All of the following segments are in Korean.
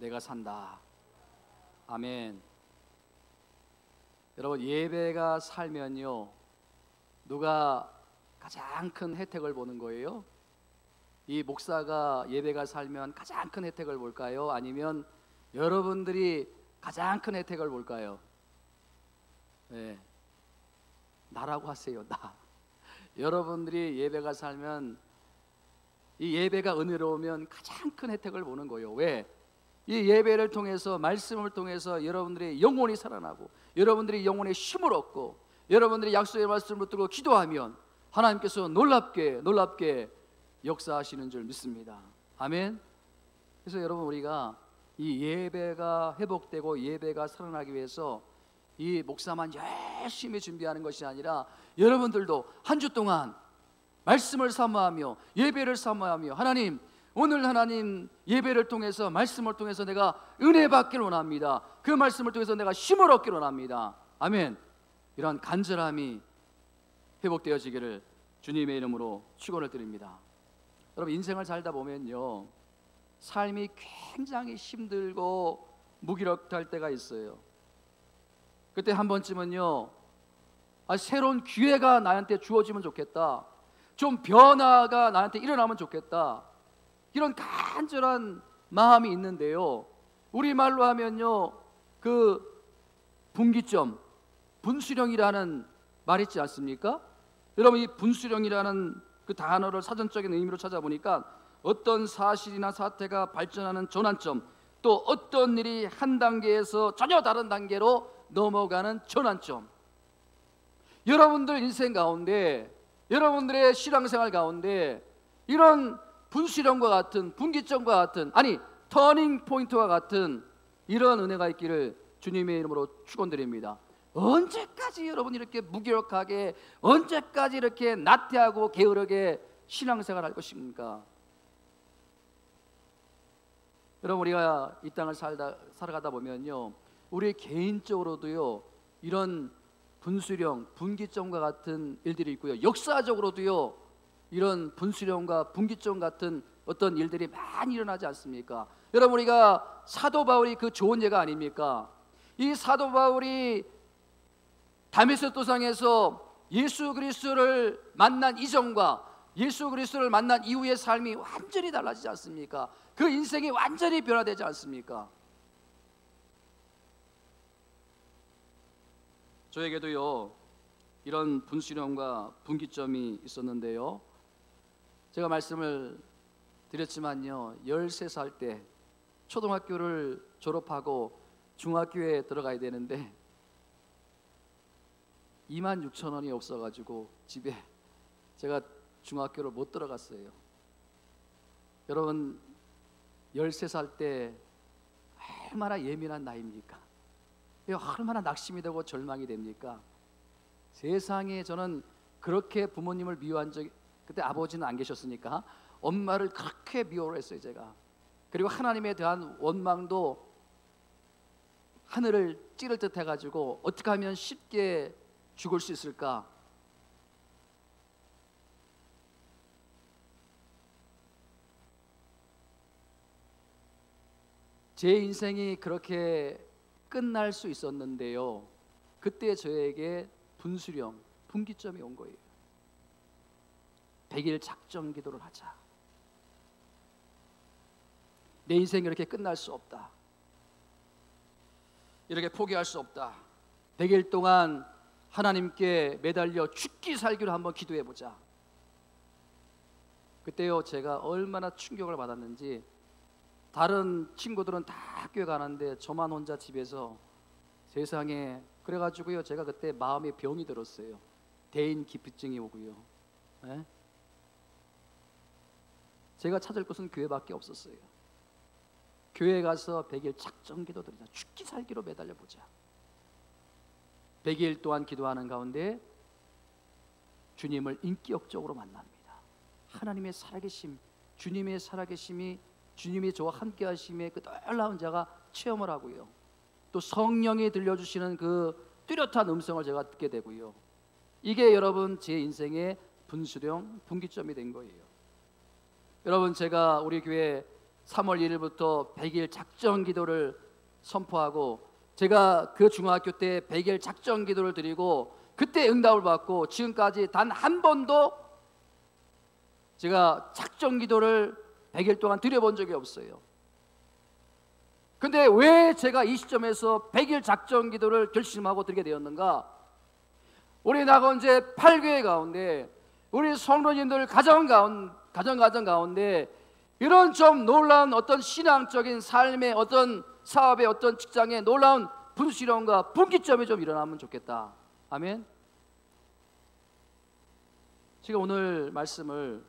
내가 산다. 아멘. 여러분, 예배가 살면요, 누가 가장 큰 혜택을 보는 거예요? 이 목사가 예배가 살면 가장 큰 혜택을 볼까요? 아니면 여러분들이 가장 큰 혜택을 볼까요? 네, 나라고 하세요. 나. 여러분들이 예배가 살면, 이 예배가 은혜로우면 가장 큰 혜택을 보는 거예요. 왜? 이 예배를 통해서, 말씀을 통해서 여러분들의 영혼이 살아나고, 여러분들이 영혼의 힘을 얻고, 여러분들이 약속의 말씀을 붙들고 기도하면 하나님께서 놀랍게 역사하시는 줄 믿습니다. 아멘. 그래서 여러분, 우리가 이 예배가 회복되고 예배가 살아나기 위해서 이 목사만 열심히 준비하는 것이 아니라 여러분들도 한 주 동안 말씀을 사모하며 예배를 사모하며, 하나님, 오늘 하나님 예배를 통해서, 말씀을 통해서 내가 은혜 받기를 원합니다. 그 말씀을 통해서 내가 힘을 얻기를 원합니다. 아멘. 이러한 간절함이 회복되어지기를 주님의 이름으로 축원을 드립니다. 여러분, 인생을 살다 보면요, 삶이 굉장히 힘들고 무기력할 때가 있어요. 그때 한 번쯤은요, 새로운 기회가 나한테 주어지면 좋겠다, 좀 변화가 나한테 일어나면 좋겠다, 이런 간절한 마음이 있는데요, 우리말로 하면요, 그 분기점, 분수령이라는 말 있지 않습니까? 여러분, 이 분수령이라는 그 단어를 사전적인 의미로 찾아보니까 어떤 사실이나 사태가 발전하는 전환점, 또 어떤 일이 한 단계에서 전혀 다른 단계로 넘어가는 전환점. 여러분들 인생 가운데, 여러분들의 신앙생활 가운데 이런 분수령과 같은, 분기점과 같은, 아니 터닝 포인트와 같은 이런 은혜가 있기를 주님의 이름으로 축원드립니다. 언제까지 여러분 이렇게 무기력하게, 언제까지 이렇게 나태하고 게으르게 신앙생활 할 것입니까? 여러분, 우리가 이 땅을 살아가다 보면요, 우리 개인적으로도요, 이런 분수령, 분기점과 같은 일들이 있고요, 역사적으로도요, 이런 분수령과 분기점 같은 어떤 일들이 많이 일어나지 않습니까? 여러분, 우리가 사도 바울이 그 좋은 예가 아닙니까? 이 사도 바울이 다메섹 도상에서 예수 그리스도를 만난 이전과 예수 그리스도를 만난 이후의 삶이 완전히 달라지지 않습니까? 그 인생이 완전히 변화되지 않습니까? 저에게도요, 이런 분수령과 분기점이 있었는데요, 제가 말씀을 드렸지만요, 13살 때 초등학교를 졸업하고 중학교에 들어가야 되는데 26,000원이 없어가지고 집에, 제가 중학교를 못 들어갔어요. 여러분, 13살 때 얼마나 예민한 나이입니까? 얼마나 낙심이 되고 절망이 됩니까? 세상에, 저는 그렇게 부모님을 미워한 적이, 그때 아버지는 안 계셨으니까 엄마를 그렇게 미워를 했어요, 제가. 그리고 하나님에 대한 원망도 하늘을 찌를 듯 해가지고 어떻게 하면 쉽게 죽을 수 있을까? 제 인생이 그렇게 끝날 수 있었는데요, 그때 저에게 분수령, 분기점이 온 거예요. 100일 작정 기도를 하자. 내 인생이 이렇게 끝날 수 없다, 이렇게 포기할 수 없다. 100일 동안 하나님께 매달려 죽기 살기로 한번 기도해보자. 그때요, 제가 얼마나 충격을 받았는지, 다른 친구들은 다 학교에 가는데 저만 혼자 집에서, 세상에. 그래가지고요, 제가 그때 마음에 병이 들었어요. 대인기피증이 오고요. 네? 제가 찾을 곳은 교회밖에 없었어요. 교회에 가서 100일 작정 기도 드리자. 죽기 살기로 매달려 보자. 100일 동안 기도하는 가운데 주님을 인격적으로 만납니다. 하나님의 살아계심, 주님의 살아계심이, 주님이 저와 함께 하심의 그 놀라운 자가 체험을 하고요, 또 성령이 들려주시는 그 뚜렷한 음성을 제가 듣게 되고요, 이게 여러분 제 인생의 분수령, 분기점이 된 거예요. 여러분, 제가 우리 교회 3월 1일부터 100일 작정 기도를 선포하고, 제가 그 중학교 때 100일 작정 기도를 드리고 그때 응답을 받고 지금까지 단 한 번도 제가 작정 기도를 100일 동안 드려본 적이 없어요. 근데 왜 제가 이 시점에서 100일 작정 기도를 결심하고 드리게 되었는가? 우리 낙원제 8교회 가운데 우리 성도님들 가정 가운데 이런 좀 놀라운 어떤 신앙적인 삶의 어떤 사업의 어떤 직장의 놀라운 분수령과 분기점이 좀 일어나면 좋겠다. 아멘. 제가 오늘 말씀을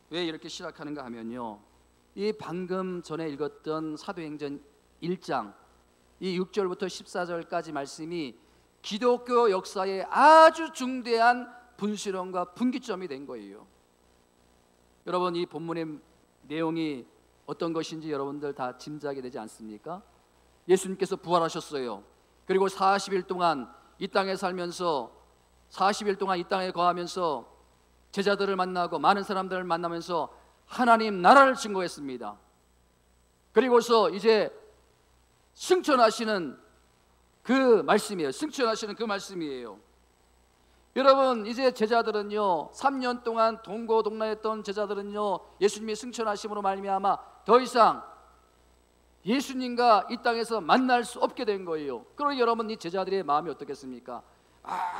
왜 이렇게 시작하는가 하면요, 이 방금 전에 읽었던 사도행전 1장 이 6절부터 14절까지 말씀이 기독교 역사의 아주 중대한 분수령과 분기점이 된 거예요. 여러분, 이 본문의 내용이 어떤 것인지 여러분들 다 짐작이 되지 않습니까? 예수님께서 부활하셨어요. 그리고 40일 동안 이 땅에 살면서 40일 동안 이 땅에 거하면서 제자들을 만나고 많은 사람들을 만나면서 하나님 나라를 증거했습니다. 그리고서 이제 승천하시는 그 말씀이에요. 승천하시는 그 말씀이에요. 여러분, 이제 제자들은요, 3년 동안 동고동락했던 제자들은요, 예수님이 승천하심으로 말미암아 더 이상 예수님과 이 땅에서 만날 수 없게 된 거예요. 그러니 여러분, 이 제자들의 마음이 어떻겠습니까?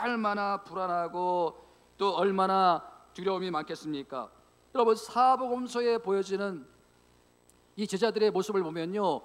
얼마나 불안하고 또 얼마나 두려움이 많겠습니까? 여러분, 사복음서에 보여지는 이 제자들의 모습을 보면요,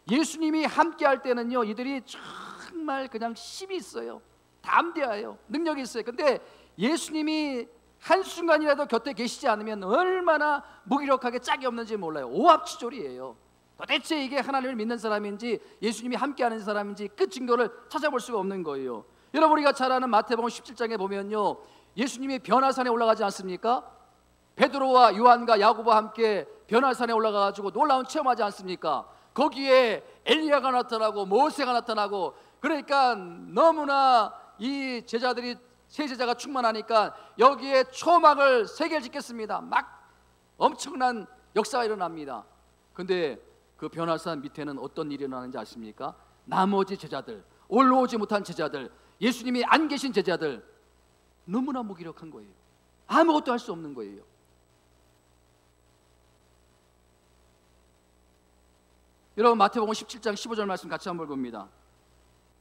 예수님이 함께 할 때는요, 이들이 정말 그냥 힘이 있어요. 담대해요. 능력이 있어요. 근데 예수님이 한순간이라도 곁에 계시지 않으면 얼마나 무기력하게 짝이 없는지 몰라요. 오합지졸이에요. 도대체 이게 하나님을 믿는 사람인지 예수님이 함께하는 사람인지 그 증거를 찾아볼 수가 없는 거예요. 여러분, 우리가 잘 아는 마태복음 17장에 보면요, 예수님이 변화산에 올라가지 않습니까? 베드로와 요한과 야고보와 함께 변화산에 올라가가지고 놀라운 체험하지 않습니까? 거기에 엘리야가 나타나고 모세가 나타나고, 그러니까 너무나 이 제자들이 세 제자가 충만하니까 여기에 초막을 3개를 짓겠습니다. 막 엄청난 역사가 일어납니다. 근데 그 변화산 밑에는 어떤 일이 일어나는지 아십니까? 나머지 제자들, 올라오지 못한 제자들, 예수님이 안 계신 제자들, 너무나 무기력한 거예요. 아무것도 할 수 없는 거예요. 여러분, 마태복음 17장 15절 말씀 같이 한번 봅니다.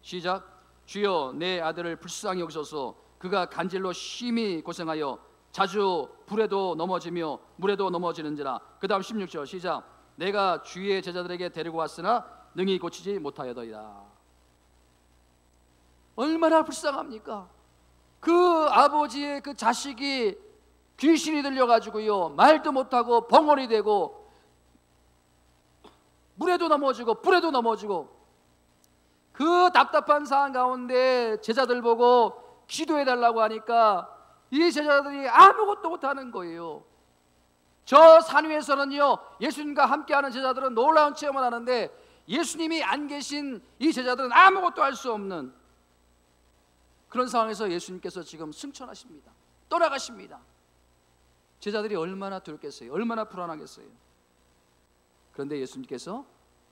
시작. 주여, 내 아들을 불쌍히 여기소서. 그가 간질로 심히 고생하여 자주 불에도 넘어지며 물에도 넘어지는지라. 그 다음 16절 시작. 내가 주의 제자들에게 데리고 왔으나 능히 고치지 못하여더이다. 얼마나 불쌍합니까? 그 아버지의 그 자식이 귀신이 들려가지고요, 말도 못하고 벙어리 되고 물에도 넘어지고 불에도 넘어지고, 그 답답한 상황 가운데 제자들 보고 기도해달라고 하니까 이 제자들이 아무것도 못하는 거예요. 저 산 위에서는요, 예수님과 함께하는 제자들은 놀라운 체험을 하는데 예수님이 안 계신 이 제자들은 아무것도 할 수 없는 그런 상황에서 예수님께서 지금 승천하십니다. 떠나가십니다. 제자들이 얼마나 두렵겠어요? 얼마나 불안하겠어요? 그런데 예수님께서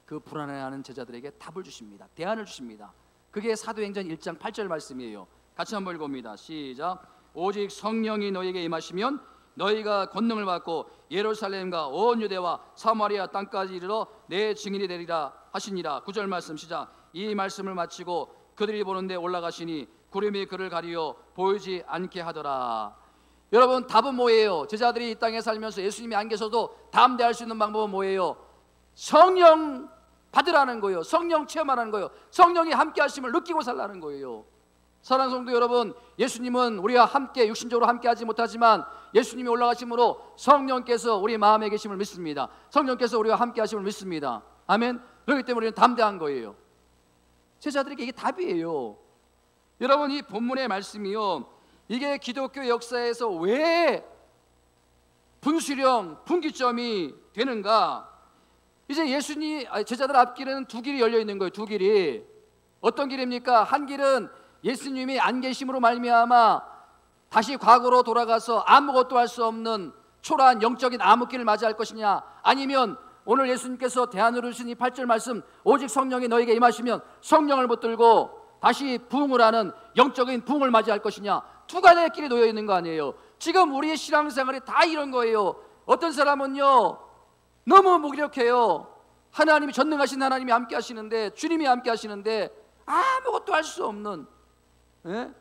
그 불안해하는 제자들에게 답을 주십니다. 대안을 주십니다. 그게 사도행전 1장 8절 말씀이에요. 같이 한번 읽어봅니다. 시작. 오직 성령이 너희에게 임하시면 너희가 권능을 받고 예루살렘과 온 유대와 사마리아 땅까지 이르러 내 증인이 되리라 하시니라. 9절 말씀 시작. 이 말씀을 마치고 그들이 보는데 올라가시니 구름이 그를 가리어 보이지 않게 하더라. 여러분, 답은 뭐예요? 제자들이 이 땅에 살면서 예수님이 안 계셔도 담대할 수 있는 방법은 뭐예요? 성령 받으라는 거예요. 성령 체험하라는 거예요. 성령이 함께 하심을 느끼고 살라는 거예요. 사랑하는 성도 여러분, 예수님은 우리와 함께 육신적으로 함께 하지 못하지만 예수님이 올라가심으로 성령께서 우리 마음에 계심을 믿습니다. 성령께서 우리와 함께 하심을 믿습니다. 아멘. 그렇기 때문에 우리는 담대한 거예요. 제자들에게 이게 답이에요. 여러분, 이 본문의 말씀이요, 이게 기독교 역사에서 왜 분수령, 분기점이 되는가? 이제 제자들 앞길에는 두 길이 열려 있는 거예요. 두 길이. 어떤 길입니까? 한 길은 예수님이 안 계심으로 말미암아 다시 과거로 돌아가서 아무것도 할 수 없는 초라한 영적인 암흑기를 맞이할 것이냐, 아니면 오늘 예수님께서 대안으로 주신 이 8절 말씀, 오직 성령이 너에게 임하시면 성령을 붙들고 다시 부흥을 하는 영적인 부흥을 맞이할 것이냐, 두 가지의 길이 놓여 있는 거 아니에요. 지금 우리의 신앙생활이 다 이런 거예요. 어떤 사람은요 너무 무기력해요. 하나님이, 전능하신 하나님이 함께 하시는데, 주님이 함께 하시는데 아무것도 할 수 없는, 예?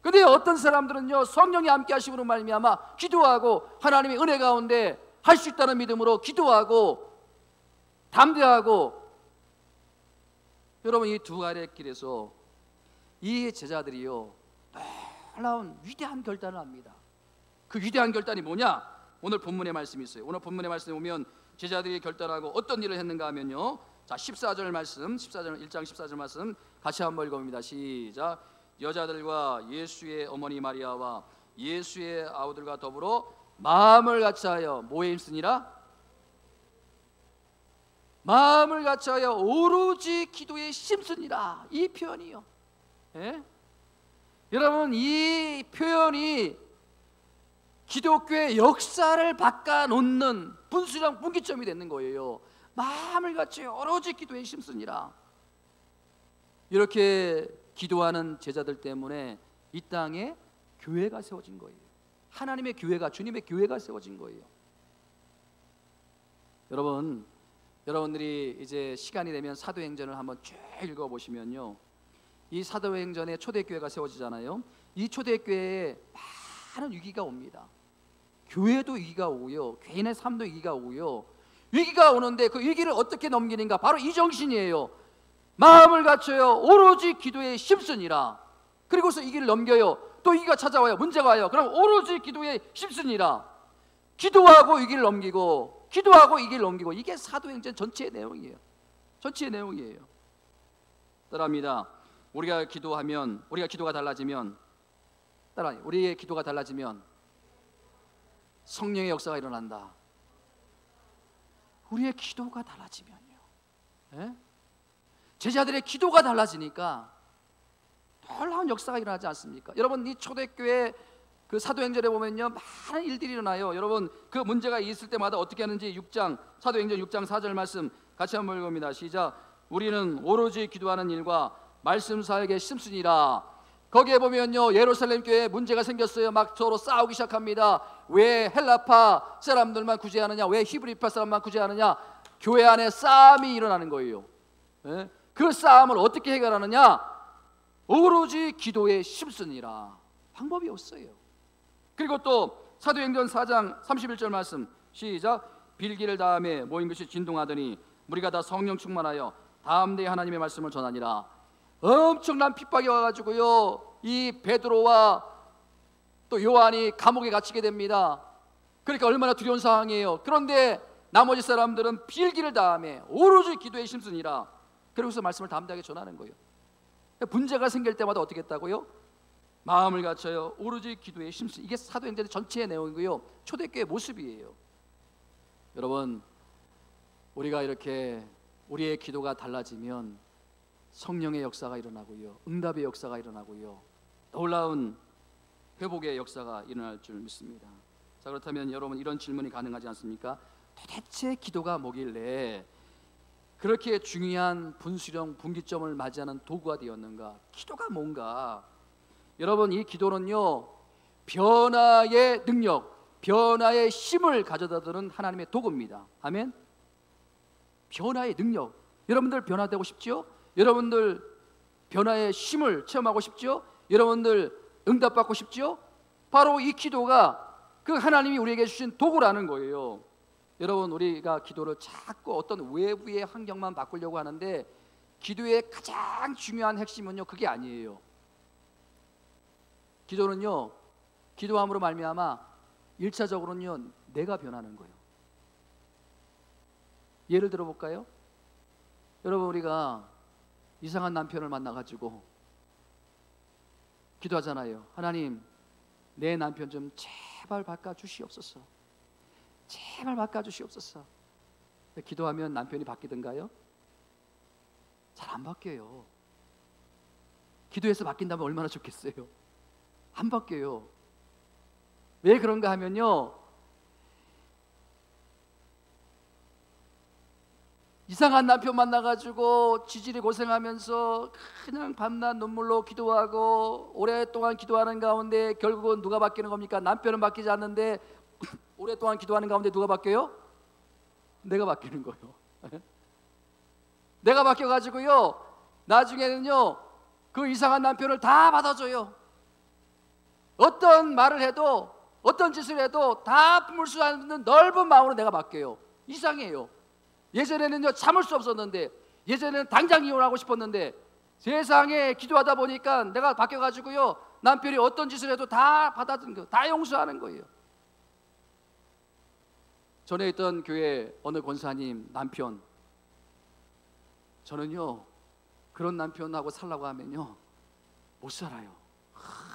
근데 어떤 사람들은요 성령이 함께 하심으로 말미암아 기도하고 하나님의 은혜 가운데 할 수 있다는 믿음으로 기도하고 담대하고. 여러분, 이 두 가지의 길에서 이 제자들이요 놀라운 위대한 결단을 합니다. 그 위대한 결단이 뭐냐? 오늘 본문의 말씀이 있어요. 오늘 본문의 말씀에 보면 제자들이 결단하고 어떤 일을 했는가 하면요, 자 14절 말씀, 14절 1장 14절 말씀 같이 한번 읽어봅니다. 시작. 여자들과 예수의 어머니 마리아와 예수의 아우들과 더불어 마음을 같이하여 뭐에 힘쓰니라? 마음을 같이하여 오로지 기도에 힘쓰니라. 이 표현이요, 예? 여러분, 이 표현이 기독교의 역사를 바꿔놓는 분수령 분기점이 되는 거예요. 마음을 같이하여 오로지 기도에 힘쓰니라. 이렇게 기도하는 제자들 때문에 이 땅에 교회가 세워진 거예요. 하나님의 교회가, 주님의 교회가 세워진 거예요. 여러분들이 이제 시간이 되면 사도행전을 한번 쭉 읽어보시면요, 이 사도행전에 초대교회가 세워지잖아요. 이 초대교회에 많은 위기가 옵니다. 교회도 위기가 오고요, 개인의 삶도 위기가 오고요. 위기가 오는데 그 위기를 어떻게 넘기는가? 바로 이 정신이에요. 마음을 갖춰요 오로지 기도에 힘쓰니라. 그리고서 이 길을 넘겨요. 또 위기가 찾아와요, 문제가 와요. 그럼 오로지 기도에 힘쓰니라. 기도하고 이 길을 넘기고, 기도하고 이 길을 넘기고. 이게 사도행전 전체의 내용이에요. 전체의 내용이에요. 따라합니다. 우리가 기도하면, 우리가 기도가 달라지면, 우리의 기도가 달라지면 성령의 역사가 일어난다. 우리의 기도가 달라지면요, 예? 제자들의 기도가 달라지니까 놀라운 역사가 일어나지 않습니까? 여러분, 이 초대교회 그 사도행전에 보면요 많은 일들이 일어나요. 여러분, 그 문제가 있을 때마다 어떻게 하는지 6장, 사도행전 6장 4절 말씀 같이 한번 읽어봅니다. 시작. 우리는 오로지 기도하는 일과 말씀 사역에 힘쓰니라. 거기에 보면요 예루살렘 교회에 문제가 생겼어요. 막 서로 싸우기 시작합니다. 왜 헬라파 사람들만 구제하느냐, 왜 히브리파 사람만 구제하느냐. 교회 안에 싸움이 일어나는 거예요. 예? 그 싸움을 어떻게 해결하느냐? 오로지 기도에 힘쓰니라. 방법이 없어요. 그리고 또 사도행전 4장 31절 말씀 시작. 빌기를 다음에 모인 것이 진동하더니 무리가 다 성령 충만하여 다음대에 하나님의 말씀을 전하니라. 엄청난 핍박이 와가지고요 이 베드로와 또 요한이 감옥에 갇히게 됩니다. 그러니까 얼마나 두려운 상황이에요. 그런데 나머지 사람들은 빌기를 다음에 오로지 기도에 힘쓰니라. 그러고서 말씀을 담대하게 전하는 거예요. 문제가 생길 때마다 어떻게 했다고요? 마음을 갖춰요 오로지 기도에 힘쓰. 이게 사도행전 전체의 내용이고요, 초대교회의 모습이에요. 여러분, 우리가 이렇게 우리의 기도가 달라지면 성령의 역사가 일어나고요, 응답의 역사가 일어나고요, 놀라운 회복의 역사가 일어날 줄 믿습니다. 자, 그렇다면 여러분, 이런 질문이 가능하지 않습니까? 도대체 기도가 뭐길래 그렇게 중요한 분수령 분기점을 맞이하는 도구가 되었는가? 기도가 뭔가? 여러분, 이 기도는요 변화의 능력, 변화의 힘을 가져다주는 하나님의 도구입니다. 아멘. 변화의 능력. 여러분들 변화되고 싶지요? 여러분들 변화의 힘을 체험하고 싶지요? 여러분들 응답받고 싶지요? 바로 이 기도가 그 하나님이 우리에게 주신 도구라는 거예요. 여러분, 우리가 기도를 자꾸 어떤 외부의 환경만 바꾸려고 하는데 기도의 가장 중요한 핵심은요 그게 아니에요. 기도는요, 기도함으로 말미암아 1차적으로는요 내가 변하는 거예요. 예를 들어 볼까요? 여러분, 우리가 이상한 남편을 만나가지고 기도하잖아요. 하나님, 내 남편 좀 제발 바꿔주시옵소서. 제발 바꿔주시옵소서. 기도하면 남편이 바뀌던가요? 잘 안 바뀌어요. 기도해서 바뀐다면 얼마나 좋겠어요. 안 바뀌어요. 왜 그런가 하면요, 이상한 남편 만나가지고 지질이 고생하면서 그냥 밤낮 눈물로 기도하고 오랫동안 기도하는 가운데 결국은 누가 바뀌는 겁니까? 남편은 바뀌지 않는데 오랫동안 기도하는 가운데 누가 바뀌어요? 내가 바뀌는 거예요. 내가 바뀌어가지고요, 나중에는요 그 이상한 남편을 다 받아줘요. 어떤 말을 해도 어떤 짓을 해도 다 품을 수 없는 넓은 마음으로 내가 바뀌어요. 이상해요. 예전에는요 참을 수 없었는데, 예전에는 당장 이혼하고 싶었는데, 세상에 기도하다 보니까 내가 바뀌어가지고요 남편이 어떤 짓을 해도 다 받아들이는 거예요. 다 용서하는 거예요. 전에 있던 교회 어느 권사님 남편, 저는요 그런 남편하고 살라고 하면요 못 살아요.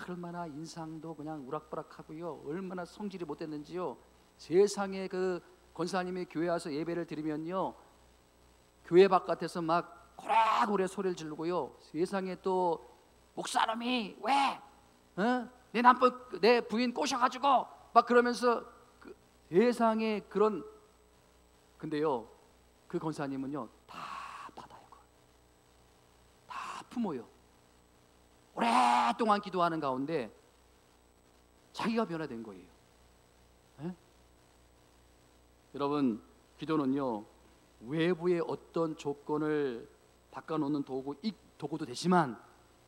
얼마나 인상도 그냥 우락부락하고요, 얼마나 성질이 못됐는지요. 세상에 그 권사님이 교회 와서 예배를 드리면요 교회 바깥에서 막 고래고래 소리를 지르고요, 세상에 또 목사님이 왜 내 남편 내 부인 꼬셔가지고 막 그러면서 그 세상에 그런, 근데요 그 권사님은요 다 받아요. 다 품어요. 오랫동안 기도하는 가운데 자기가 변화된 거예요. 에? 여러분, 기도는요 외부의 어떤 조건을 바꿔놓는 도구도 되지만,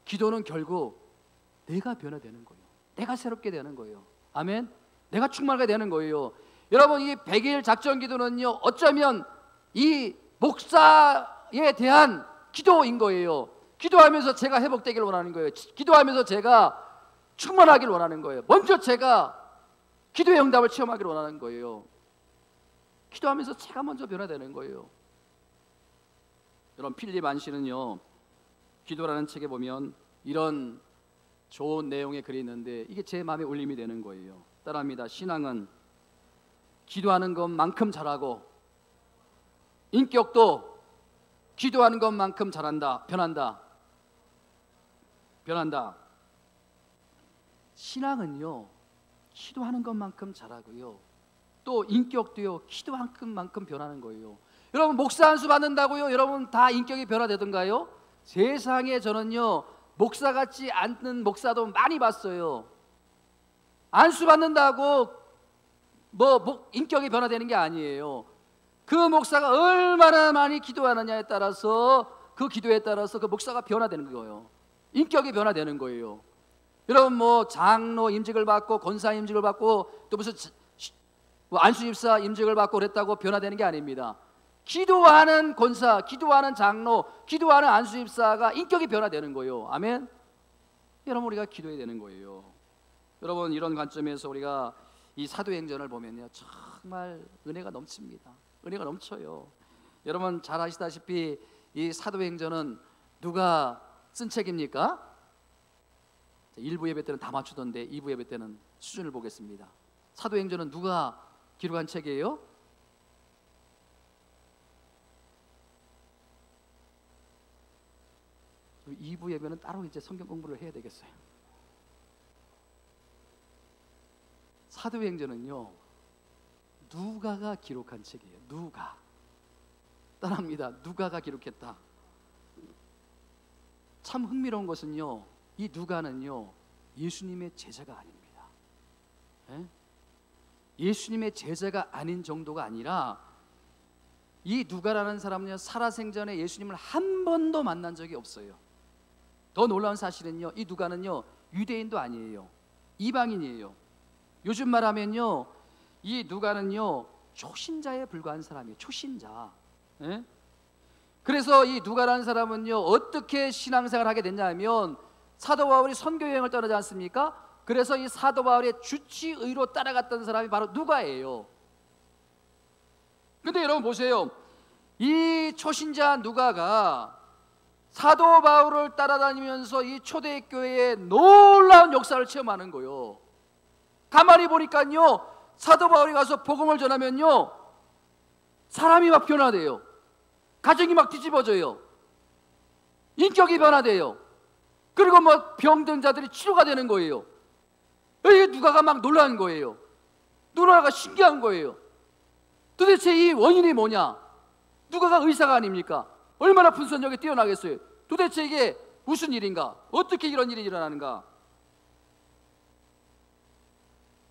기도는 결국 내가 변화되는 거예요. 내가 새롭게 되는 거예요. 아멘. 내가 충만하게 되는 거예요. 여러분, 이 100일 작전 기도는요 어쩌면 이 목사에 대한 기도인 거예요. 기도하면서 제가 회복되길 원하는 거예요. 기도하면서 제가 충만하길 원하는 거예요. 먼저 제가 기도의 응답을 체험하길 원하는 거예요. 기도하면서 제가 먼저 변화되는 거예요. 여러분, 필립 안시는요 기도라는 책에 보면 이런 좋은 내용의 글이 있는데 이게 제 마음에 울림이 되는 거예요. 따라합니다. 신앙은 기도하는 것만큼 잘하고 인격도 기도하는 것만큼 잘한다. 변한다. 신앙은요 기도하는 것만큼 잘하고요, 또 인격도요 기도하는 것만큼 변하는 거예요. 여러분, 목사 안수 받는다고요 여러분 다 인격이 변화되던가요? 세상에 저는요 목사 같지 않는 목사도 많이 봤어요. 안수 받는다고 인격이 변화되는 게 아니에요. 그 목사가 얼마나 많이 기도하느냐에 따라서, 그 기도에 따라서 그 목사가 변화되는 거예요. 인격이 변화되는 거예요. 여러분, 장로 임직을 받고 권사 임직을 받고 또 무슨 안수집사 임직을 받고 그랬다고 변화되는 게 아닙니다. 기도하는 권사, 기도하는 장로, 기도하는 안수집사가 인격이 변화되는 거예요. 아멘. 여러분, 우리가 기도해야 되는 거예요. 여러분, 이런 관점에서 우리가 이 사도행전을 보면요 정말 은혜가 넘칩니다. 은혜가 넘쳐요. 여러분 잘 아시다시피 이 사도행전은 누가 쓴 책입니까? 1부 예배 때는 다 맞추던데 2부 예배 때는 수준을 보겠습니다. 사도행전은 누가 기록한 책이에요? 그 2부 예배는 따로 이제 성경 공부를 해야 되겠어요. 사도행전은요 누가가 기록한 책이에요. 누가. 따라합니다. 누가가 기록했다. 참 흥미로운 것은요 이 누가는요 예수님의 제자가 아닙니다. 예수님의 제자가 아닌 정도가 아니라, 이 누가라는 사람은요 살아생전에 예수님을 한 번도 만난 적이 없어요. 더 놀라운 사실은요 이 누가는요 유대인도 아니에요. 이방인이에요. 요즘 말하면요 이 누가는요 초신자에 불과한 사람이에요. 초신자. 그래서 이 누가라는 사람은요 어떻게 신앙생활을 하게 됐냐면, 사도 바울이 선교 여행을 떠나지 않습니까? 그래서 이 사도 바울의 주치의로 따라갔던 사람이 바로 누가예요. 근데 여러분 보세요. 이 초신자 누가가 사도 바울을 따라다니면서 이 초대교회의 놀라운 역사를 체험하는 거예요. 가만히 보니까요 사도 바울이 가서 복음을 전하면요 사람이 막 변화돼요. 가정이 막 뒤집어져요. 인격이 변화돼요. 그리고 병든 자들이 치료가 되는 거예요. 이게 누가가 막 놀라는 거예요. 누가가 신기한 거예요. 도대체 이 원인이 뭐냐? 누가가 의사가 아닙니까? 얼마나 분석력이 뛰어나겠어요? 도대체 이게 무슨 일인가? 어떻게 이런 일이 일어나는가?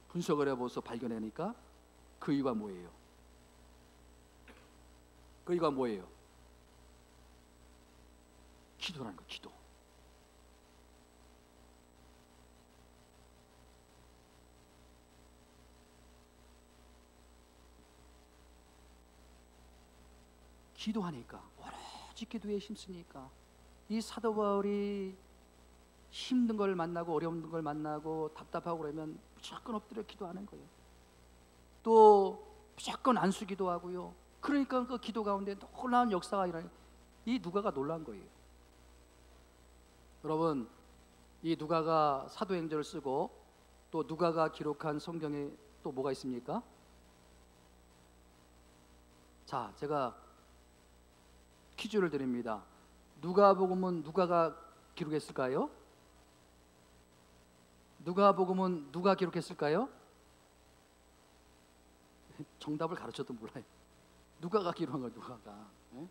분석을 해보서 발견하니까 그 이유가 뭐예요? 그 이유가 뭐예요? 기도라는 거, 기도. 기도하니까, 오로지 기도에 힘쓰니까 이 사도 바울이 힘든 걸 만나고 어려운 걸 만나고 답답하고 그러면 무조건 엎드려 기도하는 거예요. 또 무조건 안수 기도하고요. 그러니까 그 기도 가운데 놀라운 역사가 일어나요. 이 누가가 놀란 거예요. 여러분, 이 누가가 사도행전을 쓰고 또 누가가 기록한 성경에 또 뭐가 있습니까? 자, 제가 퀴즈를 드립니다. 누가복음은 누가가 기록했을까요? 누가복음은 누가 기록했을까요? 정답을 가르쳐도 몰라요. 누가가 기록한 거예요. 누가가. 네?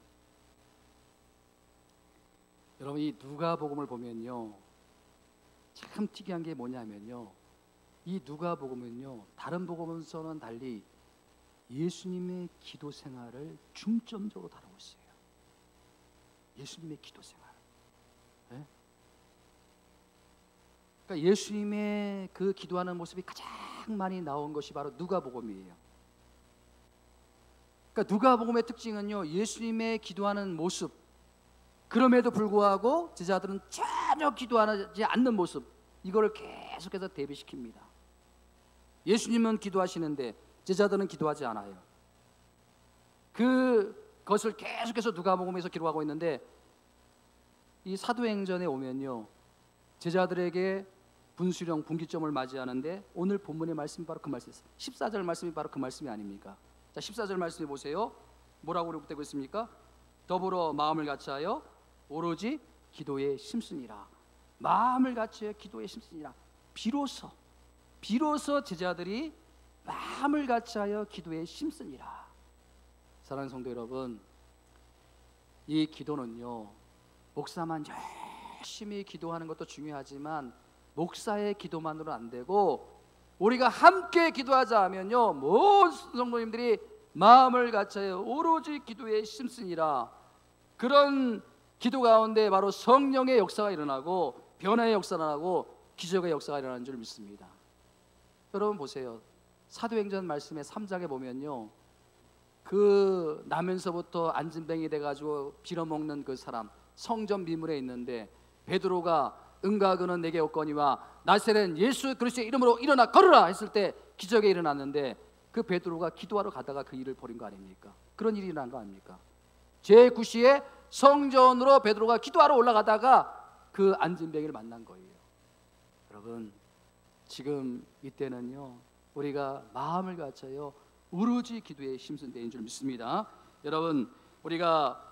여러분, 이 누가복음을 보면요, 참 특이한 게 뭐냐면요, 이 누가복음은요, 다른 복음서는 달리 예수님의 기도 생활을 중점적으로 다루고 있어요. 예수님의 기도 생활. 네? 그러니까 예수님의 그 기도하는 모습이 가장 많이 나온 것이 바로 누가복음이에요. 그러니까 누가복음의 특징은요, 예수님의 기도하는 모습, 그럼에도 불구하고 제자들은 전혀 기도하지 않는 모습, 이거를 계속해서 대비시킵니다. 예수님은 기도하시는데 제자들은 기도하지 않아요. 그것을 계속해서 누가복음에서 기록하고 있는데, 이 사도행전에 오면요, 제자들에게 분수령 분기점을 맞이하는데 오늘 본문의 말씀이 바로 그 말씀이었어요. 14절 말씀이 바로 그 말씀이 아닙니까? 자, 14절 말씀해 보세요. 뭐라고 기록되고 있습니까? 더불어 마음을 같이하여 오로지 기도에 힘쓰니라. 마음을 같이하여 기도에 힘쓰니라. 비로소 제자들이 마음을 같이하여 기도에 힘쓰니라. 사랑하는 성도 여러분, 이 기도는요, 목사만 열심히 기도하는 것도 중요하지만 목사의 기도만으로는 안 되고 우리가 함께 기도하자 하면요, 모든 성도님들이 마음을 같이하여 오로지 기도에 힘쓰니라. 그런 기도 가운데 바로 성령의 역사가 일어나고 변화의 역사가 일어나고 기적의 역사가 일어나는 줄 믿습니다. 여러분 보세요. 사도행전 말씀의 3장에 보면요, 그 나면서부터 안진뱅이 돼가지고 빌어먹는 그 사람, 성전 미문에 있는데 베드로가 응가 그는 내게 없거니와 나사렛 예수 그리스도의 이름으로 일어나 걸으라 했을 때 기적이 일어났는데, 그 베드로가 기도하러 가다가 그 일을 벌인 거 아닙니까? 그런 일이 일어난 거 아닙니까? 제9시에 성전으로 베드로가 기도하러 올라가다가 그 안진뱅이를 만난 거예요. 여러분, 지금 이때는요, 우리가 마음을 갖춰요 오로지 기도에 힘쓴 때인 줄 믿습니다. 여러분, 우리가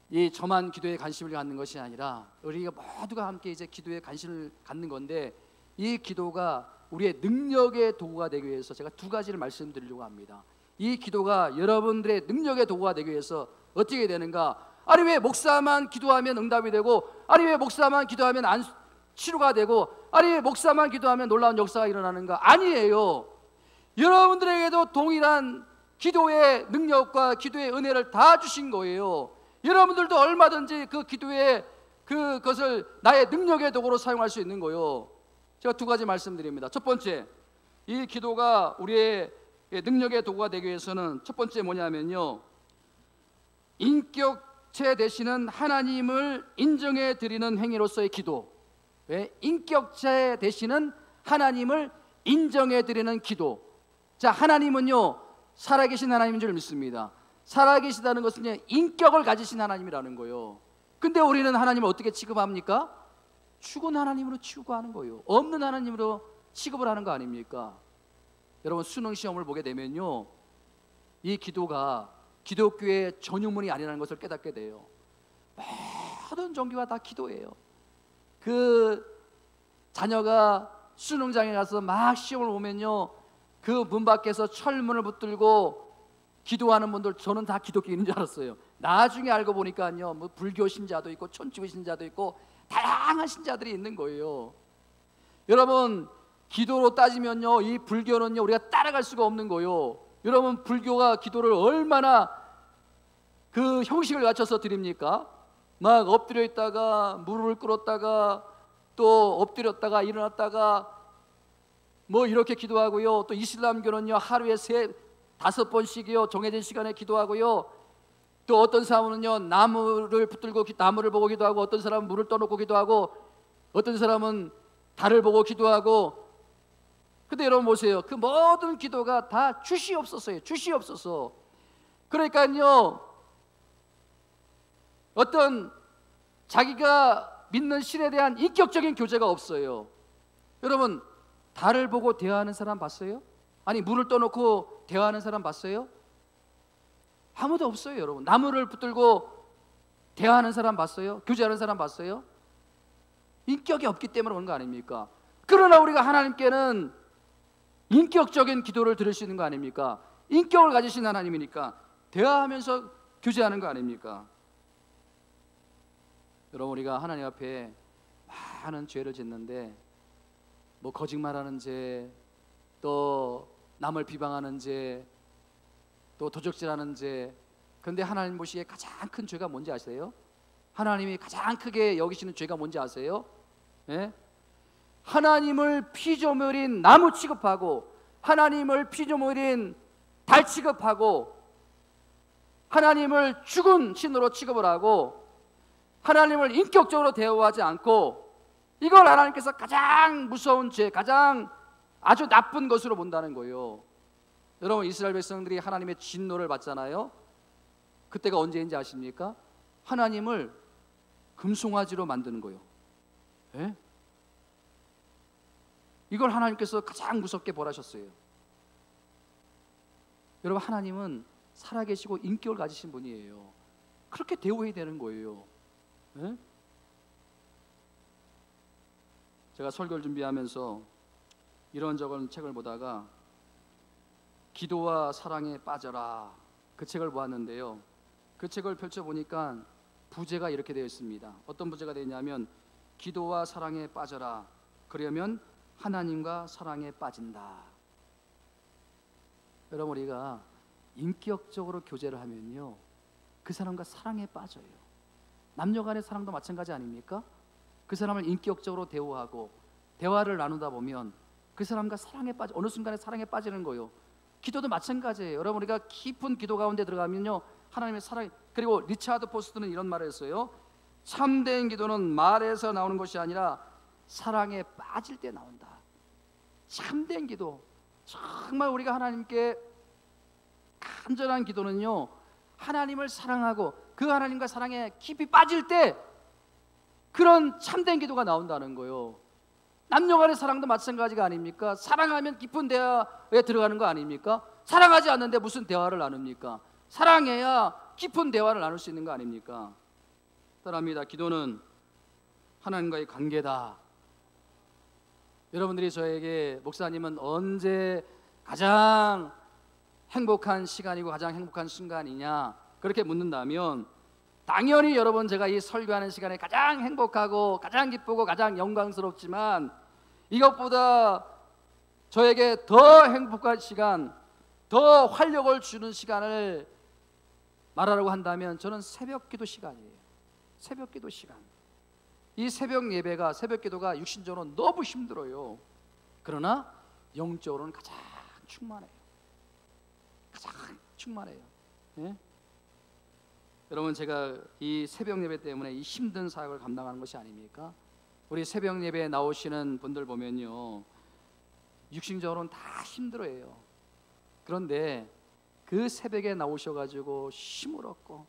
이 저만 기도에 관심을 갖는 것이 아니라 우리가 모두가 함께 이제 기도에 관심을 갖는 건데, 이 기도가 우리의 능력의 도구가 되기 위해서 제가 두 가지를 말씀드리려고 합니다. 이 기도가 여러분들의 능력의 도구가 되기 위해서 어떻게 되는가? 아니 왜 목사만 기도하면 응답이 되고, 아니 왜 목사만 기도하면 치료가 되고, 아니 왜 목사만 기도하면 놀라운 역사가 일어나는가? 아니에요. 여러분들에게도 동일한 기도의 능력과 기도의 은혜를 다 주신 거예요. 여러분들도 얼마든지 그 기도의 그것을 나의 능력의 도구로 사용할 수 있는 거예요. 제가 두 가지 말씀드립니다. 첫 번째, 이 기도가 우리의 능력의 도구가 되기 위해서는 첫 번째 뭐냐면요, 인격체 되시는 하나님을 인정해 드리는 행위로서의 기도. 왜? 인격체 되시는 하나님을 인정해 드리는 기도. 자, 하나님은요 살아계신 하나님인 줄 믿습니다. 살아계시다는 것은 인격을 가지신 하나님이라는 거예요. 근데 우리는 하나님을 어떻게 취급합니까? 죽은 하나님으로 취급하는 거예요. 없는 하나님으로 취급을 하는 거 아닙니까? 여러분, 수능 시험을 보게 되면요, 이 기도가 기독교의 전유문이 아니라는 것을 깨닫게 돼요. 모든 종교가 다 기도예요. 그 자녀가 수능장에 가서 막 시험을 보면요, 그 문 밖에서 철문을 붙들고 기도하는 분들 저는 다 기독교인인 줄 알았어요. 나중에 알고 보니까요, 뭐 불교 신자도 있고 천주교 신자도 있고 다양한 신자들이 있는 거예요. 여러분, 기도로 따지면요, 이 불교는요 우리가 따라갈 수가 없는 거예요. 여러분, 불교가 기도를 얼마나 그 형식을 갖춰서 드립니까? 막 엎드려 있다가 무릎을 꿇었다가 또 엎드렸다가 일어났다가 뭐 이렇게 기도하고요. 또 이슬람교는요 하루에 5번씩이요 정해진 시간에 기도하고요. 또 어떤 사람은요 나무를 붙들고 나무를 보고 기도하고, 어떤 사람은 물을 떠놓고 기도하고, 어떤 사람은 달을 보고 기도하고. 근데 여러분 보세요, 그 모든 기도가 다 주시옵소서예요. 주시옵소서. 그러니까요 어떤 자기가 믿는 신에 대한 인격적인 교제가 없어요. 여러분, 달을 보고 대화하는 사람 봤어요? 아니 물을 떠놓고 대화하는 사람 봤어요? 아무도 없어요. 여러분, 나무를 붙들고 대화하는 사람 봤어요? 교제하는 사람 봤어요? 인격이 없기 때문에 그런 거 아닙니까? 그러나 우리가 하나님께는 인격적인 기도를 들을 수 있는 거 아닙니까? 인격을 가지신 하나님이니까 대화하면서 교제하는 거 아닙니까? 여러분, 우리가 하나님 앞에 많은 죄를 짓는데, 뭐 거짓말하는 죄, 또 남을 비방하는 죄, 또 도적질하는 죄. 그런데 하나님 보시기에 가장 큰 죄가 뭔지 아세요? 하나님이 가장 크게 여기시는 죄가 뭔지 아세요? 예? 하나님을 피조물인 나무 취급하고, 하나님을 피조물인 달 취급하고, 하나님을 죽은 신으로 취급을 하고, 하나님을 인격적으로 대우하지 않고, 이걸 하나님께서 가장 무서운 죄, 가장 아주 나쁜 것으로 본다는 거예요. 여러분, 이스라엘 백성들이 하나님의 진노를 받잖아요. 그때가 언제인지 아십니까? 하나님을 금송아지로 만드는 거예요. 예? 이걸 하나님께서 가장 무섭게 벌하셨어요. 여러분, 하나님은 살아계시고 인격을 가지신 분이에요. 그렇게 대우해야 되는 거예요. 예? 제가 설교를 준비하면서 이런저런 책을 보다가 기도와 사랑에 빠져라, 그 책을 보았는데요, 그 책을 펼쳐보니까 부제가 이렇게 되어 있습니다. 어떤 부제가 되어 있냐면, 기도와 사랑에 빠져라, 그러면 하나님과 사랑에 빠진다. 여러분, 우리가 인격적으로 교제를 하면요 그 사람과 사랑에 빠져요. 남녀 간의 사랑도 마찬가지 아닙니까? 그 사람을 인격적으로 대우하고 대화를 나누다 보면 그 사람과 사랑에 빠져, 어느 순간에 사랑에 빠지는 거예요. 기도도 마찬가지예요. 여러분, 우리가 깊은 기도 가운데 들어가면요 하나님의 사랑. 그리고 리차드 포스트는 이런 말을 했어요. 참된 기도는 말에서 나오는 것이 아니라 사랑에 빠질 때 나온다. 참된 기도, 정말 우리가 하나님께 간절한 기도는요 하나님을 사랑하고 그 하나님과 사랑에 깊이 빠질 때 그런 참된 기도가 나온다는 거예요. 남녀 간의 사랑도 마찬가지가 아닙니까? 사랑하면 깊은 대화에 들어가는 거 아닙니까? 사랑하지 않는데 무슨 대화를 나눕니까? 사랑해야 깊은 대화를 나눌 수 있는 거 아닙니까? 따라합니다. 기도는 하나님과의 관계다. 여러분들이 저에게 목사님은 언제 가장 행복한 시간이고 가장 행복한 순간이냐 그렇게 묻는다면, 당연히 여러분, 제가 이 설교하는 시간에 가장 행복하고 가장 기쁘고 가장 영광스럽지만 이것보다 저에게 더 행복한 시간, 더 활력을 주는 시간을 말하라고 한다면 저는 새벽 기도 시간이에요. 새벽 기도 시간. 이 새벽 예배가, 새벽 기도가 육신적으로 너무 힘들어요. 그러나 영적으로는 가장 충만해요. 가장 충만해요. 예? 여러분, 제가 이 새벽 예배 때문에 이 힘든 사역을 감당하는 것이 아닙니까? 우리 새벽 예배에 나오시는 분들 보면요 육신적으로는 다 힘들어해요. 그런데 그 새벽에 나오셔가지고 힘을 얻고,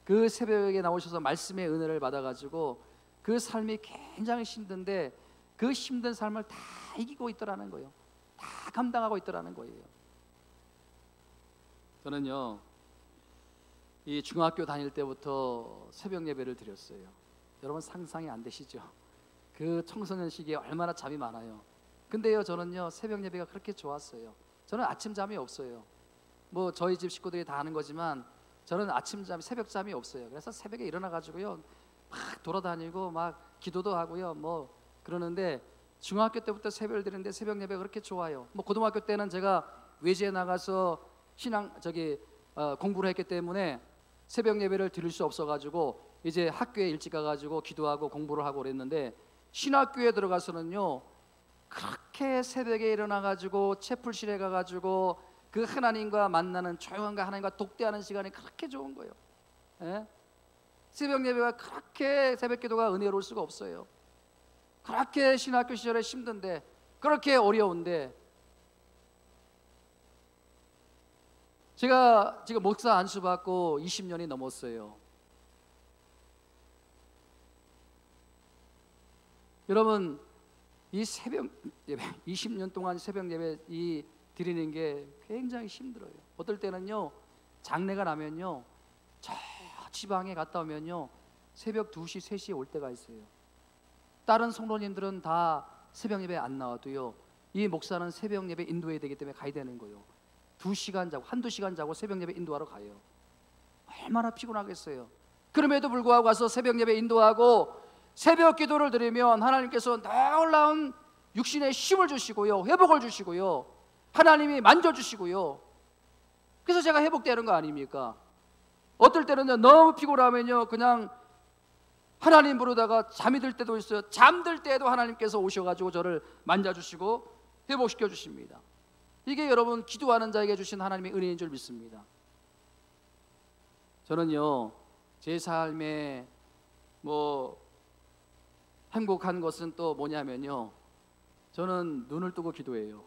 그 새벽에 나오셔서 말씀의 은혜를 받아가지고 그 삶이 굉장히 힘든데 그 힘든 삶을 다 이기고 있더라는 거예요. 다 감당하고 있더라는 거예요. 저는요 이 중학교 다닐 때부터 새벽 예배를 드렸어요. 여러분, 상상이 안 되시죠? 그 청소년 시기에 얼마나 잠이 많아요. 근데요 저는요 새벽 예배가 그렇게 좋았어요. 저는 아침 잠이 없어요. 뭐 저희 집 식구들이 다 하는 거지만 저는 아침잠, 새벽잠이 없어요. 그래서 새벽에 일어나 가지고요 막 돌아다니고 막 기도도 하고요 뭐 그러는데, 중학교 때부터 새벽을 드리는데 새벽 예배가 그렇게 좋아요. 뭐 고등학교 때는 제가 외지에 나가서 공부를 했기 때문에 새벽 예배를 드릴 수 없어 가지고 이제 학교에 일찍 가 가지고 기도하고 공부를 하고 그랬는데, 신학교에 들어가서는요 그렇게 새벽에 일어나 가지고 채플실에 가 가지고 그 하나님과 만나는, 조용한 하나님과 독대하는 시간이 그렇게 좋은 거예요. 예? 새벽 예배가 그렇게, 새벽 기도가 은혜로울 수가 없어요. 그렇게 신학교 시절에 힘든데, 그렇게 어려운데, 제가 지금 목사 안수 받고 20년이 넘었어요. 여러분, 이 새벽 예배 20년 동안 새벽 예배 드리는 게 굉장히 힘들어요. 어떨 때는요 장례가 나면요 저 지방에 갔다 오면요 새벽 2시, 3시에 올 때가 있어요. 다른 성도님들은 다 새벽 예배 안 나와도요 이 목사는 새벽 예배 인도해야 되기 때문에 가야 되는 거예요. 2시간 자고, 한두 시간 자고 새벽 예배 인도하러 가요. 얼마나 피곤하겠어요. 그럼에도 불구하고 가서 새벽 예배 인도하고 새벽 기도를 드리면 하나님께서 놀라운 육신의 힘을 주시고요, 회복을 주시고요, 하나님이 만져주시고요. 그래서 제가 회복되는 거 아닙니까? 어떨 때는요 너무 피곤하면요 그냥 하나님 부르다가 잠이 들 때도 있어요. 잠들 때에도 하나님께서 오셔가지고 저를 만져주시고 회복시켜 주십니다. 이게 여러분 기도하는 자에게 주신 하나님의 은혜인 줄 믿습니다. 저는요 제 삶에 뭐 행복한 것은 또 뭐냐면요, 저는 눈을 뜨고 기도해요.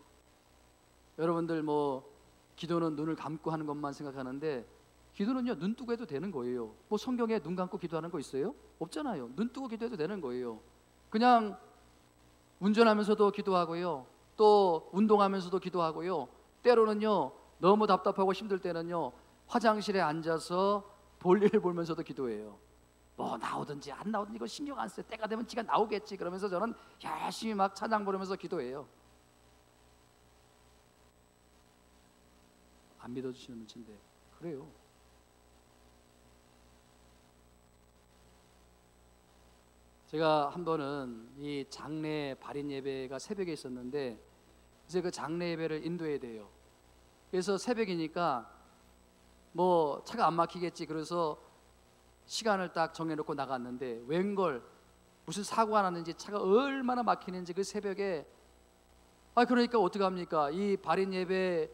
여러분들 뭐 기도는 눈을 감고 하는 것만 생각하는데, 기도는요 눈 뜨고 해도 되는 거예요. 뭐 성경에 눈 감고 기도하는 거 있어요? 없잖아요. 눈 뜨고 기도해도 되는 거예요. 그냥 운전하면서도 기도하고요, 또 운동하면서도 기도하고요, 때로는요 너무 답답하고 힘들 때는요 화장실에 앉아서 볼일 보면서도 기도해요. 뭐 나오든지 안 나오든지 이거 신경 안 써요. 때가 되면 지가 나오겠지 그러면서 저는 열심히 막 찬양 부르면서 기도해요. 안 믿어주시는 눈치인데 그래요. 제가 한 번은 이 장례 발인 예배가 새벽에 있었는데, 이제 그 장례 예배를 인도해야 돼요. 그래서 새벽이니까 뭐 차가 안 막히겠지 그래서 시간을 딱 정해놓고 나갔는데, 웬걸 무슨 사고가 났는지 차가 얼마나 막히는지 그 새벽에, 그러니까 어떡합니까? 이 발인 예배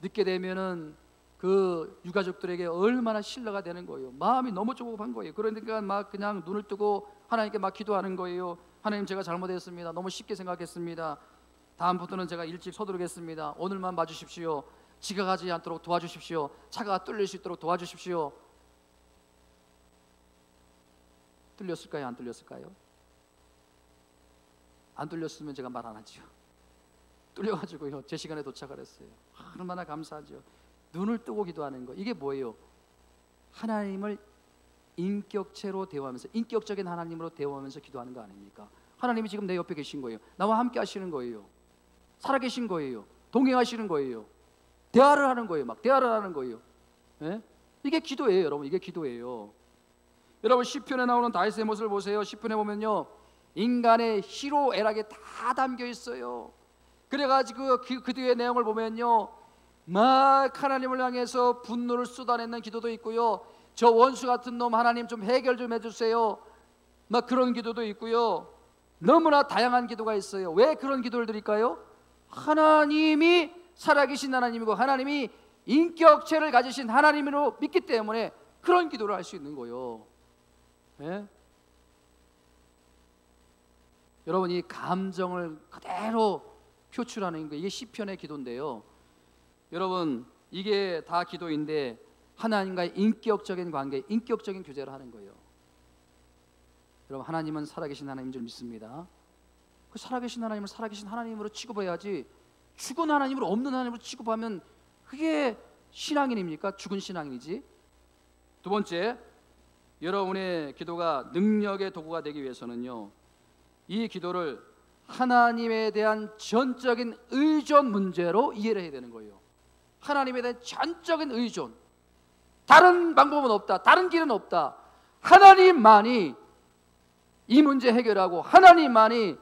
늦게 되면은 그 유가족들에게 얼마나 신뢰가 되는 거예요. 마음이 너무 조급한 거예요. 그러니까 막 그냥 눈을 뜨고 하나님께 막 기도하는 거예요. 하나님, 제가 잘못했습니다. 너무 쉽게 생각했습니다. 다음부터는 제가 일찍 서두르겠습니다. 오늘만 봐주십시오. 지각하지 않도록 도와주십시오. 차가 뚫릴 수 있도록 도와주십시오. 뚫렸을까요? 안 뚫렸을까요? 안 뚫렸으면 제가 말 안 하죠. 뚫려가지고요 제 시간에 도착을 했어요. 얼마나 감사하죠. 눈을 뜨고 기도하는 거, 이게 뭐예요? 하나님을 인격체로 대화하면서, 인격적인 하나님으로 대화하면서 기도하는 거 아닙니까? 하나님이 지금 내 옆에 계신 거예요. 나와 함께 하시는 거예요. 살아계신 거예요. 동행하시는 거예요. 대화를 하는 거예요. 막 대화를 하는 거예요. 예? 이게 기도예요, 여러분. 이게 기도예요. 여러분 시편에 나오는 다윗의 모습을 보세요. 시편에 보면요 인간의 희로애락이 다 담겨 있어요. 그래가지고 그 뒤의 내용을 보면요 막 하나님을 향해서 분노를 쏟아내는 기도도 있고요, 저 원수 같은 놈 하나님 좀 해결 좀 해주세요, 막 그런 기도도 있고요. 너무나 다양한 기도가 있어요. 왜 그런 기도를 드릴까요? 하나님이 살아계신 하나님이고 하나님이 인격체를 가지신 하나님으로 믿기 때문에 그런 기도를 할 수 있는 거예요. 예? 여러분 이 감정을 그대로 표출하는 거, 이게 시편의 기도인데요. 여러분 이게 다 기도인데 하나님과의 인격적인 관계, 인격적인 교제를 하는 거예요. 여러분 하나님은 살아계신 하나님인 줄 믿습니다. 그 살아계신 하나님을 살아계신 하나님으로 취급해야지, 죽은 하나님으로 없는 하나님으로 취급하면 그게 신앙인입니까? 죽은 신앙인이지. 두 번째, 여러분의 기도가 능력의 도구가 되기 위해서는요 이 기도를 하나님에 대한 전적인 의존 문제로 이해를 해야 되는 거예요. 하나님에 대한 전적인 의존, 다른 방법은 없다, 다른 길은 없다, 하나님만이 이 문제 해결하고 하나님만이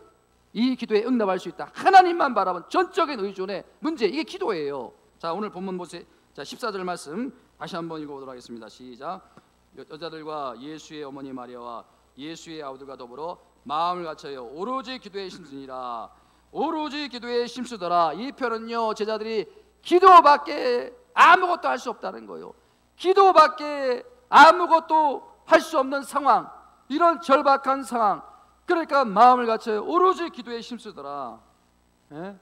이 기도에 응답할 수 있다, 하나님만 바라본 전적인 의존의 문제, 이게 기도예요. 자, 오늘 본문 보세요. 자, 14절 말씀 다시 한번 읽어보도록 하겠습니다. 시작. 여자들과 예수의 어머니 마리아와 예수의 아우들과 더불어 마음을 갖춰요 오로지 기도에 힘쓰니라. 오로지 기도에 힘쓰더라. 이 표현은요, 제자들이 기도밖에 아무것도 할 수 없다는 거예요. 기도밖에 아무것도 할 수 없는 상황, 이런 절박한 상황, 그러니까 마음을 갖춰요 오로지 기도에 힘쓰더라. 예?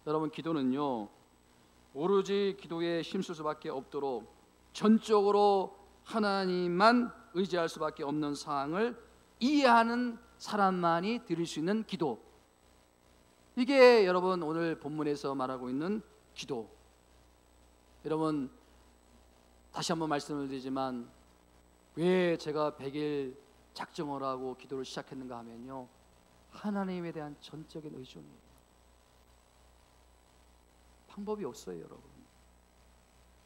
여러분, 기도는요 오로지 기도에 힘쓸 수밖에 없도록 전적으로 하나님만 의지할 수밖에 없는 상황을 이해하는 사람만이 드릴 수 있는 기도, 이게 여러분 오늘 본문에서 말하고 있는 기도. 여러분, 다시 한번 말씀을 드리지만 왜 제가 100일 작정을 하고 기도를 시작했는가 하면요, 하나님에 대한 전적인 의존이에요. 방법이 없어요. 여러분,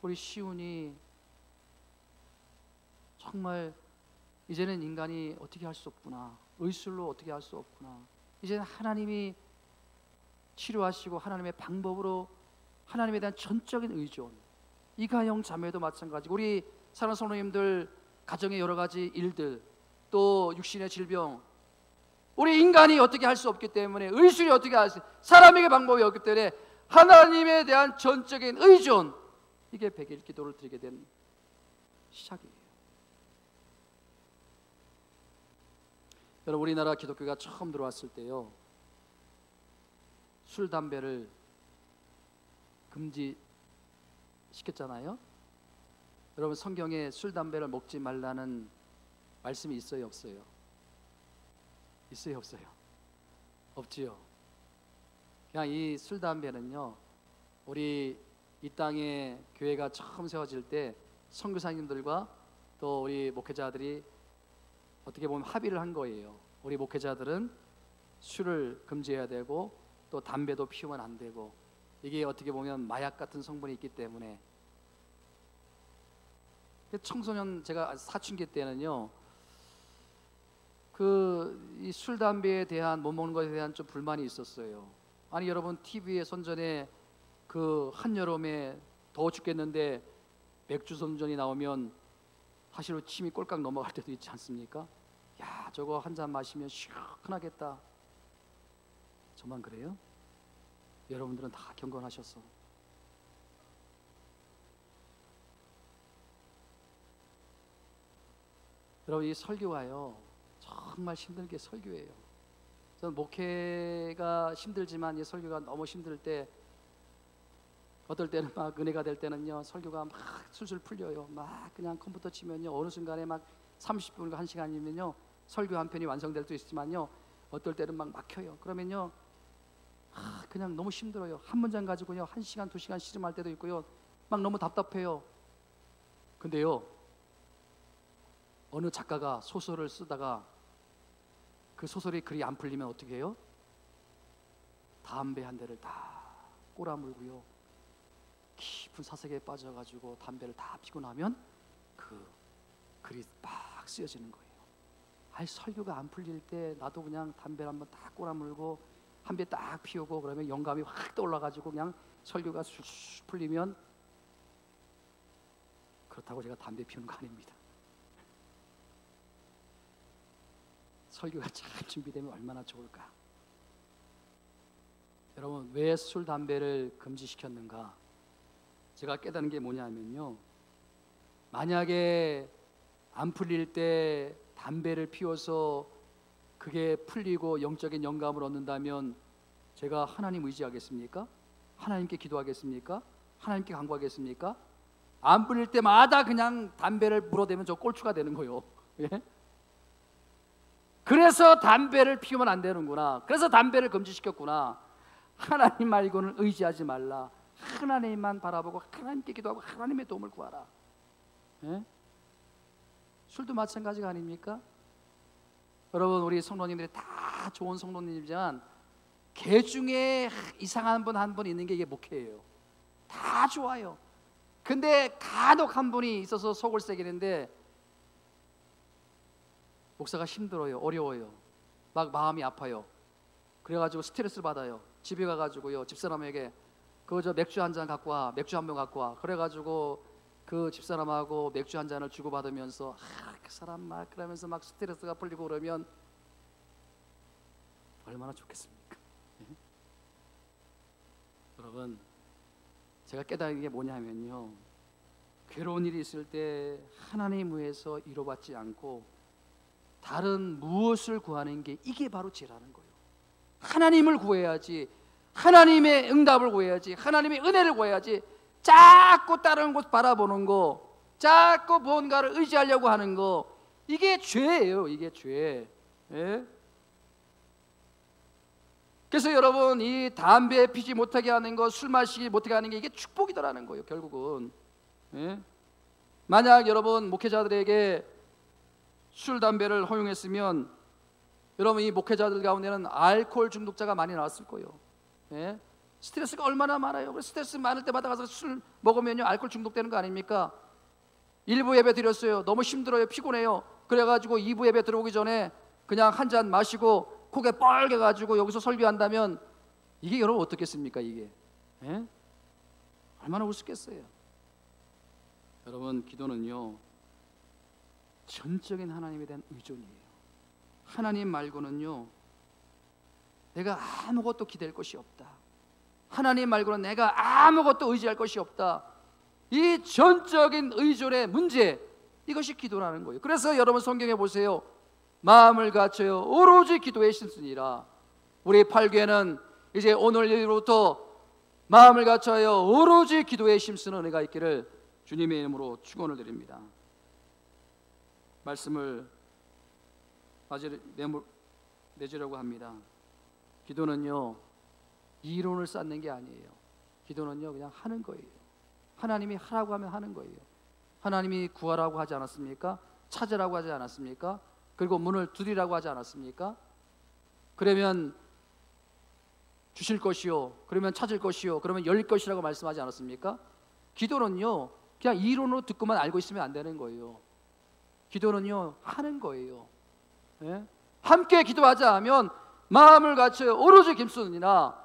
우리 시온이 정말 이제는 인간이 어떻게 할 수 없구나, 의술로 어떻게 할 수 없구나, 이제는 하나님이 치료하시고 하나님의 방법으로 하나님에 대한 전적인 의존. 이가영 자매도 마찬가지고 우리 사랑하는 성도님들 가정의 여러 가지 일들, 또 육신의 질병, 우리 인간이 어떻게 할 수 없기 때문에, 의술이 어떻게 할 수, 사람에게 방법이 없기 때문에 하나님에 대한 전적인 의존, 이게 100일 기도를 드리게 된 시작이에요. 여러분, 우리나라 기독교가 처음 들어왔을 때요, 술, 담배를 금지시켰잖아요. 여러분, 성경에 술, 담배를 먹지 말라는 말씀이 있어요, 없어요? 있어요, 없어요? 없지요. 그냥 이 술, 담배는요, 우리 이 땅에 교회가 처음 세워질 때 선교사님들과 또 우리 목회자들이 어떻게 보면 합의를 한 거예요. 우리 목회자들은 술을 금지해야 되고 또 담배도 피우면 안 되고, 이게 어떻게 보면 마약 같은 성분이 있기 때문에. 청소년, 제가 사춘기 때는요, 이 술, 담배에 대한, 못 먹는 것에 대한 좀 불만이 있었어요. 아니 여러분, TV에 선전에 그 한여름에 더워 죽겠는데 맥주 선전이 나오면 사실은 침이 꼴깍 넘어갈 때도 있지 않습니까? 야, 저거 한 잔 마시면 시원하겠다. 저만 그래요? 여러분들은 다 경건하셨어. 여러분, 이 설교가요 정말 힘들게 설교해요. 저는 목회가 힘들지만 이 설교가 너무 힘들 때, 어떨 때는 막 은혜가 될 때는요, 설교가 막 술술 풀려요. 막 그냥 컴퓨터 치면요, 어느 순간에 막 30분과 1시간이면요 설교 한 편이 완성될 수 있지만요, 어떨 때는 막 막혀요. 그러면요 그냥 너무 힘들어요. 한 문장 가지고요 1시간, 2시간 씨름할 때도 있고요, 막 너무 답답해요. 근데요, 어느 작가가 소설을 쓰다가 그 소설이 글이 안 풀리면 어떻게 해요? 담배 한 대를 다 꼬라물고요, 깊은 사색에 빠져가지고 담배를 다 피고 나면 그 글이 막 쓰여지는 거예요. 아이, 설교가 안 풀릴 때 나도 그냥 담배를 한번 딱 꼬라물고 한 배 딱 피우고 그러면 영감이 확 떠올라가지고 그냥 설교가 쑥 풀리면, 그렇다고 제가 담배 피우는 거 아닙니다. 설교가 잘 준비되면 얼마나 좋을까. 여러분, 왜 술, 담배를 금지시켰는가? 제가 깨닫는 게 뭐냐면요, 만약에 안 풀릴 때 담배를 피워서 그게 풀리고 영적인 영감을 얻는다면 제가 하나님 의지하겠습니까? 하나님께 기도하겠습니까? 하나님께 간구하겠습니까? 안 풀릴 때마다 그냥 담배를 물어대면 저 꼴추가 되는 거예요. 예? 그래서 담배를 피우면 안 되는구나. 그래서 담배를 금지시켰구나. 하나님 말고는 의지하지 말라. 하나님만 바라보고 하나님께 기도하고 하나님의 도움을 구하라. 예? 술도 마찬가지가 아닙니까? 여러분, 우리 성도님들이 다 좋은 성도님이지만 개 중에 이상한 분 한 분 있는 게 이게 목회예요. 다 좋아요. 근데 간혹 한 분이 있어서 속을 새기는데 목사가 힘들어요, 어려워요, 막 마음이 아파요. 그래가지고 스트레스를 받아요. 집에 가가지고요, 집사람에게 저 맥주 한 잔 갖고 와, 맥주 한 병 갖고 와. 그래가지고 그 집사람하고 맥주 한 잔을 주고받으면서 그 사람 막 그러면서 막 스트레스가 풀리고 그러면 얼마나 좋겠습니까? 예? 여러분, 제가 깨달은 게 뭐냐면요, 괴로운 일이 있을 때 하나님 위해서 위로받지 않고 다른 무엇을 구하는 게 이게 바로 죄라는 거예요. 하나님을 구해야지, 하나님의 응답을 구해야지, 하나님의 은혜를 구해야지. 자꾸 다른 곳 바라보는 거, 자꾸 뭔가를 의지하려고 하는 거, 이게 죄예요. 이게 죄. 예? 그래서 여러분, 이 담배 피지 못하게 하는 거, 술 마시지 못하게 하는 게 이게 축복이더라는 거예요, 결국은. 예? 만약 여러분 목회자들에게 술, 담배를 허용했으면 여러분 이 목회자들 가운데는 알코올 중독자가 많이 나왔을 거예요. 예? 스트레스가 얼마나 많아요. 스트레스 많을 때마다 가서 술 먹으면요 알코올 중독되는 거 아닙니까? 1부 예배 드렸어요. 너무 힘들어요, 피곤해요. 그래가지고 2부 예배 들어오기 전에 그냥 한 잔 마시고 고개 뻘개가지고 여기서 설교한다면 이게 여러분 어떻겠습니까? 이게 예? 얼마나 우습겠어요. 여러분, 기도는요 전적인 하나님에 대한 의존이에요. 하나님 말고는요 내가 아무것도 기댈 것이 없다. 하나님 말고는 내가 아무것도 의지할 것이 없다. 이 전적인 의존의 문제, 이것이 기도라는 거예요. 그래서 여러분 성경에 보세요. 마음을 갖춰요 오로지 기도에 힘쓰니라. 우리 8교회는 이제 오늘 일부터 마음을 갖춰요 오로지 기도에 힘쓰는 은혜가 있기를 주님의 이름으로 축원을 드립니다. 말씀을 맺으려고 합니다. 기도는요 이론을 쌓는 게 아니에요. 기도는요 그냥 하는 거예요. 하나님이 하라고 하면 하는 거예요. 하나님이 구하라고 하지 않았습니까? 찾으라고 하지 않았습니까? 그리고 문을 두드리라고 하지 않았습니까? 그러면 주실 것이요, 그러면 찾을 것이요, 그러면 열릴 것이라고 말씀하지 않았습니까? 기도는요 그냥 이론으로 듣고만 알고 있으면 안 되는 거예요. 기도는요 하는 거예요. 예? 함께 기도하자 하면 마음을 갖춰요 오로지 김수는이나.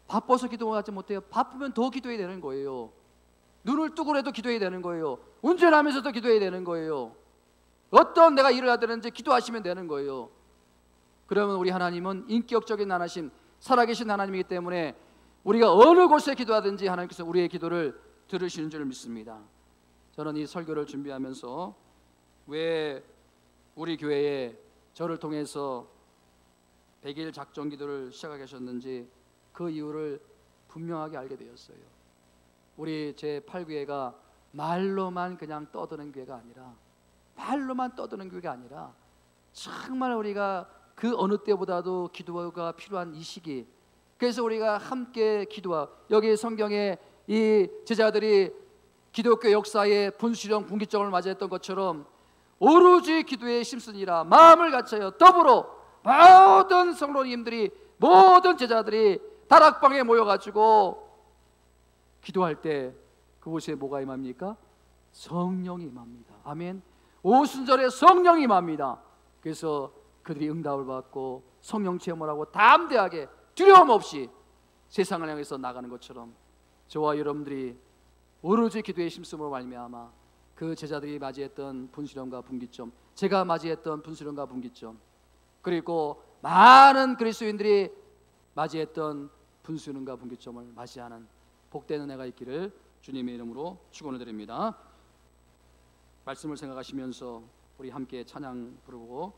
바빠서 기도하지 못해요. 바쁘면 더 기도해야 되는 거예요. 눈을 뜨고 해도 기도해야 되는 거예요. 운전하면서도 기도해야 되는 거예요. 어떤 내가 일을 하든지 기도하시면 되는 거예요. 그러면 우리 하나님은 인격적인 하나님, 살아계신 하나님이기 때문에 우리가 어느 곳에 기도하든지 하나님께서 우리의 기도를 들으시는 줄 믿습니다. 저는 이 설교를 준비하면서 왜 우리 교회에 저를 통해서 100일 작정 기도를 시작하게 하셨는지 그 이유를 분명하게 알게 되었어요. 우리 제8교회가 말로만 그냥 떠드는 교회가 아니라, 말로만 떠드는 교회가 아니라 정말 우리가 그 어느 때보다도 기도가 필요한 이 시기, 그래서 우리가 함께 기도하고, 여기 성경에 이 제자들이 기독교 역사의 분수령 분기점을 맞이했던 것처럼 오로지 기도에 힘쓰니라. 마음을 갖춰요 더불어 모든 성도님들이, 모든 제자들이 다락방에 모여가지고 기도할 때 그곳에 뭐가 임합니까? 성령이 임합니다. 아멘. 오순절에 성령이 임합니다. 그래서 그들이 응답을 받고 성령 체험을 하고 담대하게 두려움 없이 세상을 향해서 나가는 것처럼 저와 여러분들이 오로지 기도에 힘쓰므로 말미암아 그 제자들이 맞이했던 분수령과 분기점, 제가 맞이했던 분수령과 분기점, 그리고 많은 그리스도인들이 맞이했던 분수령과 분기점을 맞이하는 복된 은혜가 있기를 주님의 이름으로 축원을 드립니다. 말씀을 생각하시면서 우리 함께 찬양 부르고